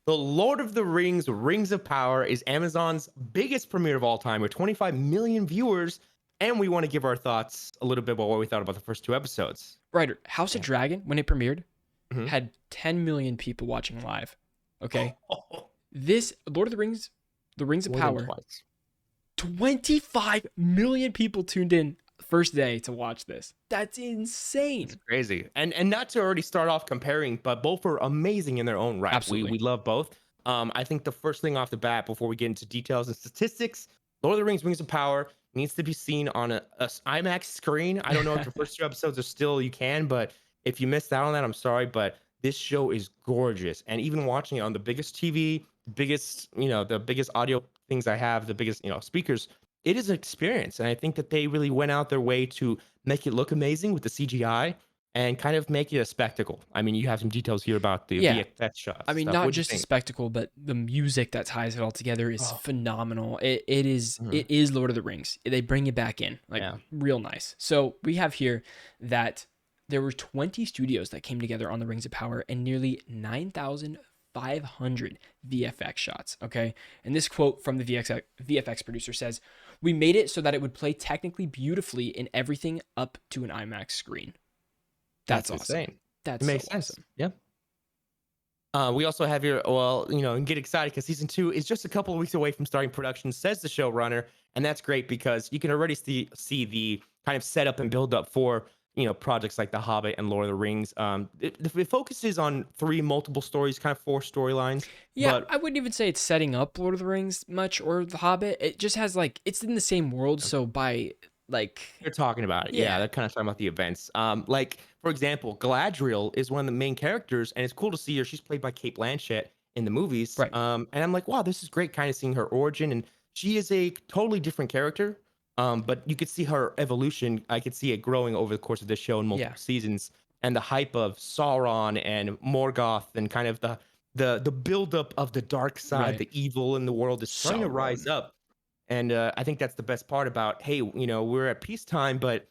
The Lord of the Rings, Rings of Power is Amazon's biggest premiere of all time with 25 million viewers. And we want to give our thoughts a little bit about what we thought about the first two episodes. Ryder, House of Yeah. Dragon, when it premiered, Mhm. had 10 million people watching live. Okay. This Lord of the Rings of More than Power, twice. 25 million people tuned in first day to watch this. That's It's insane. crazy. And not to already start off comparing, but both are amazing in their own right. Absolutely. We love both. I think the first thing off the bat before we get into details and statistics, Lord of the Rings, Rings of Power needs to be seen on a IMAX screen. I don't know if the first two episodes are still you can, but if you missed out on that, I'm sorry. But this show is gorgeous. And even watching it on the biggest TV, biggest, the biggest audio things I have, the biggest, speakers, it is an experience. And I think that they really went out their way to make it look amazing with the CGI and kind of make it a spectacle. I mean, you have some details here about the Yeah. VFX shots I and mean, stuff. not What'd you just a think? spectacle, but the music that ties it all together is Oh, phenomenal. It is mhm. it is Lord of the Rings. They bring it back in like Yeah. real nice. So we have here that there were 20 studios that came together on the Rings of Power and nearly 9,500 VFX shots. Okay, and this quote from the VFX producer says, "We made it so that it would play technically beautifully in everything up to an IMAX screen." That's That's awesome. insane. It That's so makes sense. awesome. Yeah. We also have here, well, and get excited because season two is just a couple of weeks away from starting production, says the showrunner, and that's great because you can already see the kind of setup and build up for projects like The Hobbit and Lord of the Rings. It focuses on three multiple stories, kind of four storylines, Yeah, but I wouldn't even say it's setting up Lord of the Rings much or The Hobbit. It just has like it's in the same world, so by like they're talking about it. Yeah, yeah. they're kind of talking about the events. Like for example, Galadriel is one of the main characters, and it's cool to see her. She's played by Kate Blanchett in the movies. Right. And I'm like, wow, this is great, kind of seeing her origin, and she is a totally different character. But you could see her evolution. I could see it growing over the course of this show in Yeah. multiple seasons, and the hype of Sauron and Morgoth, and kind of the buildup of the dark side, Right. the evil in the world is starting to rise Sauron. up. And I think that's the best part about, hey, we're at peacetime, but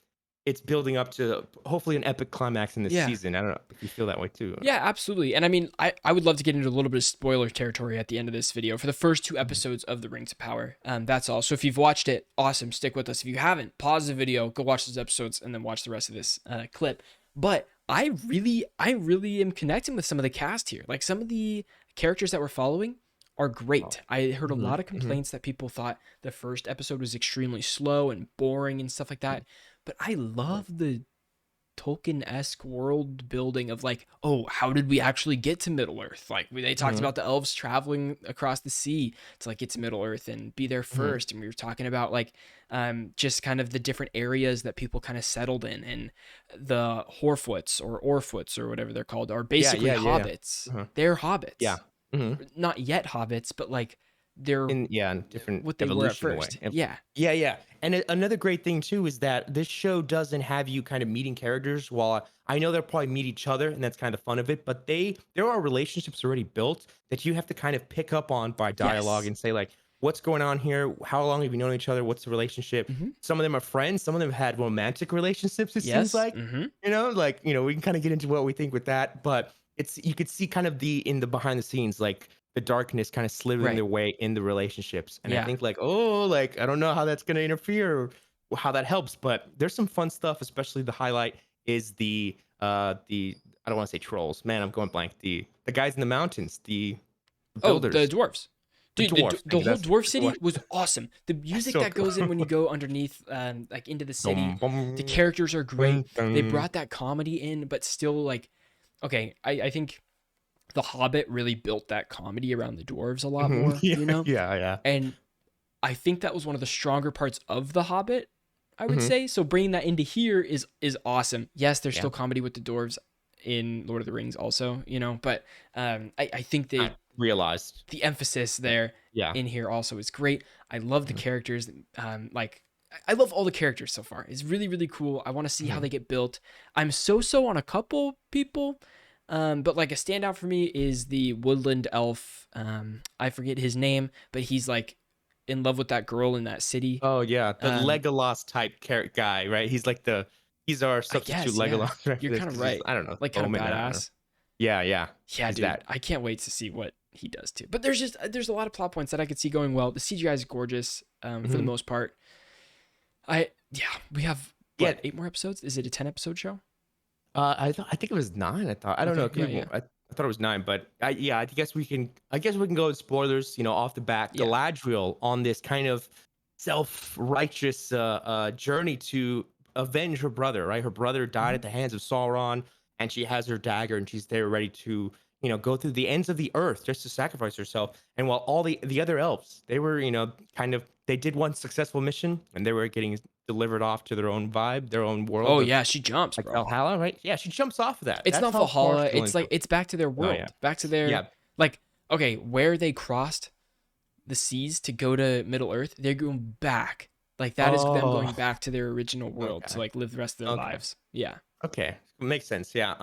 it's building up to hopefully an epic climax in this Yeah. season. I don't know if you feel that way too. Yeah, absolutely. And I mean, I would love to get into a little bit of spoiler territory at the end of this video for the first two Mhm. episodes of The Rings of Power. That's all. So if you've watched it, awesome, stick with us. If you haven't, pause the video, go watch those episodes, and then watch the rest of this clip. But I really am connecting with some of the cast here. Like some of the characters that we're following are Oh. great. I heard a Mhm, lot of mhm. complaints that people thought the first episode was extremely slow and boring and stuff like that. But I love the Tolkien-esque world building of like, oh, how did we actually get to Middle Earth? Like they talked Mhm, about the elves traveling across the sea to like get to Middle Earth and be there mhm. first. And we were talking about like just kind of the different areas that people kind of settled in. And the Horfoots or Orfoots or whatever they're called are Yeah, basically yeah, yeah, yeah. hobbits. Uh-huh. They're Yeah. hobbits. Mhm. Not yet hobbits, but like they're In different what they were at evolution in a way. first. Yeah. Yeah, yeah. And another great thing too is that this show doesn't have you kind of meeting characters. While I know they'll probably meet each other, and that's kind of the fun of it, but there are relationships already built that you have to kind of pick up on by dialogue Yes. and say like, what's going on here? How long have you known each other? What's the relationship? Hmm. Some of them are friends. Some of them had romantic relationships. It seems Yes. like, Hmm. like we can kind of get into what we think with that, but you could see kind of the behind the scenes like the darkness kind of slithering Right. their way in the relationships. And I Yeah. think like, oh, like I don't know how that's gonna interfere or how that helps, but there's some fun stuff, especially the highlight is the I don't want to say trolls. Man, I'm going blank. The guys in the mountains, the Oh, the builders, dwarves. the Dude, dwarfs. the Thank you. whole That's dwarf the city word. was awesome. The music So that goes in when you cool. go underneath, like into the city, Dum, the bum, characters are great. dun, They dun. brought that comedy in, but still like, okay, I think The Hobbit really built that comedy around the dwarves a lot Mhm. more, you know? Yeah, yeah. And I think that was one of the stronger parts of The Hobbit, I would Hmm. say. So bringing that into here is awesome. Yes, there's Yeah. still comedy with the dwarves in Lord of the Rings also, but I think I realized. the emphasis Yeah. there Yeah. in here also is great. I love the Mhm, characters. Like I love all the characters so far. It's really, really cool. I want to see how mhm. they get built. I'm so on a couple people. But like a standout for me is the woodland elf. I forget his name, but he's like in love with that girl in that city. Oh yeah, the Um, Legolas type character guy, right? He's like he's our I substitute guess, yeah, Legolas right you're for this kind of because he's right. I don't know Like kind of Bowman. I don't know. badass. Yeah. Yeah, He's dude, that. I can't wait to see what he does too. But there's a lot of plot points that I could see going well. The CGI is gorgeous, for the Mhm. most part. Yeah, we have Yeah. what, 8 more episodes? Is it a 10-episode show? I think it was 9. I thought. I don't know. Okay, It could yeah, be more. yeah. I thought it was 9, but yeah. I guess we can go with spoilers. Off the bat. Yeah. Galadriel on this kind of self-righteous journey to avenge her brother. Right, her brother died Mhm. at the hands of Sauron, and she has her dagger, and she's there ready to go through the ends of the earth just to sacrifice herself. And while all the other elves, they were kind of they did one successful mission, and they were getting delivered off to their own vibe, their own Oh world of yeah, she jumps, like bro. Valhalla, right? Yeah, she jumps off of that. It's That's not how far Valhalla. she's willing It's to like it's back to their Oh, yeah. world, back to their Yeah. like. Okay, where they crossed the seas to go to Middle Earth, they're going back. Like that is them going Oh, back to their original world to okay. like live the rest of their Okay. lives. Yeah. Okay. Makes sense. Yeah.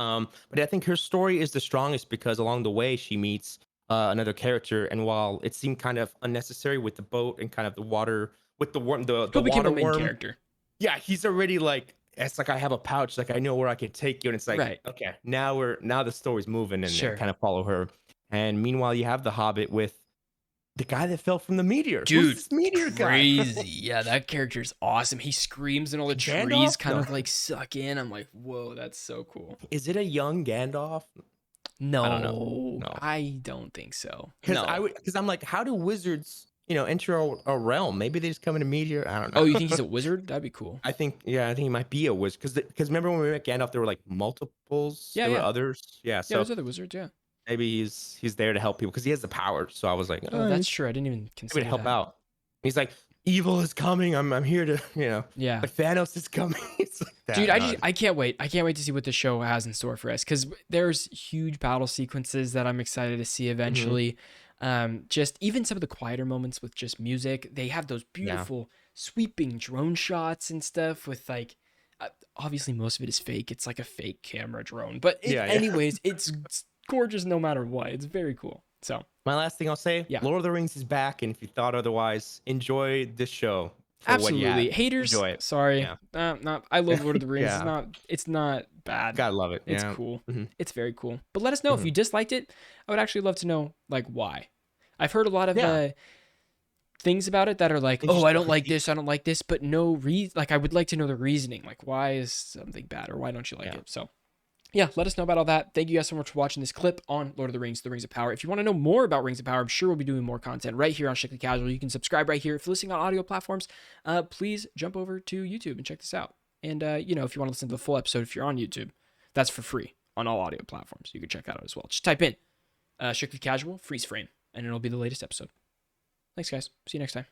But I think her story is the strongest because along the way she meets another character, and while it seemed kind of unnecessary with the boat and kind of the water with the worm, the Who became a water main worm. character? Yeah, he's already like it's like I have a pouch, like I know where I can take you, and it's like Right. okay, now the story's moving and Sure. kind of follow her. And meanwhile, you have the Hobbit with the guy that fell from the meteor. Who's Dude, this meteor guy? crazy. Yeah, that character is awesome. He screams and all the trees Gandalf? kind No. of like suck in. I'm like, whoa, that's so cool. Is it a young Gandalf? I don't know. No, No. I don't think so. Because No. I'm like, how do wizards, enter a realm? Maybe they just come in a meteor. I don't Oh, you think know. he's a wizard? That'd be cool. I think he might be a wizard. Because remember when we met Gandalf, there were like multiples. Yeah, There were yeah. others. Yeah. Yeah, So there's other wizards, yeah. maybe he's there to help people because he has the power. So I was like, Oh, that's maybe true. I didn't even to consider help that. out. He's like, evil is coming. I'm here to, Yeah. like Thanos is coming. It's like that. Dude, No, I can't wait. I can't wait to see what the show has in store for us because there's huge battle sequences that I'm excited to see mhm. eventually. Just even some of the quieter moments with just music. They have those Yeah. beautiful sweeping drone shots and stuff with like obviously most of it is fake. It's like a fake camera drone. But Yeah. anyways, it's gorgeous no matter what. It's very cool. So, My last thing I'll say, yeah. Lord of the Rings is back, and if you thought otherwise, enjoy this show for what you Absolutely. have. Haters, Enjoy it. sorry. Yeah. Not I love Lord of the Rings. Yeah. It's not bad. Gotta love it. It's Yeah. cool. Mhm. It's very cool. But let us know if Mhm. you disliked it. I would actually love to know like why. I've heard a lot of Yeah. things about it that are like, "Oh, I Interesting don't like critique. this. I don't like this," but no reason. Like I would like to know the reasoning. Like why is something bad or why don't you like Yeah. it? So, yeah, let us know about all that. Thank you guys so much for watching this clip on Lord of the Rings, The Rings of Power. If you want to know more about Rings of Power, I'm sure we'll be doing more content right here on Strictly Casual. You can subscribe right here. If you're listening on audio platforms, please jump over to YouTube and check this out. And, if you want to listen to the full episode, if you're on YouTube, that's for free on all audio platforms. You can check that out as well. Just type in Strictly Casual, freeze frame, and it'll be the latest episode. Thanks, guys. See you next time.